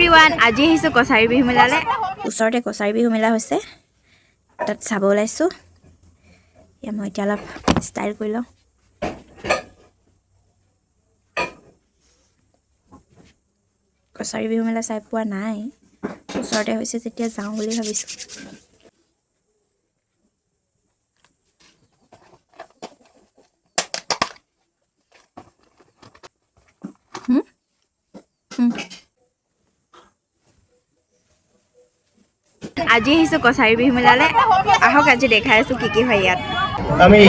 everyone আজি আহিছোঁ কছাৰী বিহু মেলালৈ ওচৰতে কছাৰী বিহু মেলা হৈছে তাত চাব ওলাইছোঁ মই এতিয়া অলপ ষ্টাইল কৰি লওঁ কছাৰী বিহু মেলা চাই পোৱা নাই ওচৰতে হৈছে যেতিয়া যাওঁ বুলি ভাবিছোঁ আজি আহিছোঁ কছাৰী বিহু মেলালৈ আহক আজি দেখাই আছোঁ কি হয় ইয়াত আমি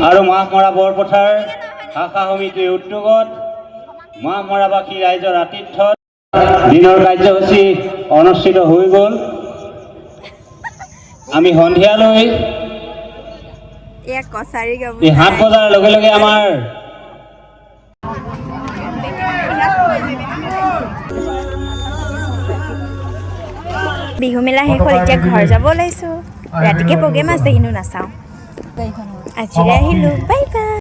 আৰু মাহমৰা বৰপথাৰ শাখা সমিতিৰ উদ্যোগত মাহমৰাবাসী ৰাইজৰ আতিথ্যত দিনৰ কাৰ্যসূচী অনুষ্ঠিত হৈ গ'ল আমি সন্ধিয়ালৈ এই 7 বজাৰ লগে লগে আমাৰ বিহু মেলা শেষ হ'ল এতিয়া ঘৰ যাব ওলাইছোঁ ৰাতিকে প্ৰগ্ৰেম আছে কিন্তু নাচাওঁ আজিলৈ আহিলোঁ বাই বাই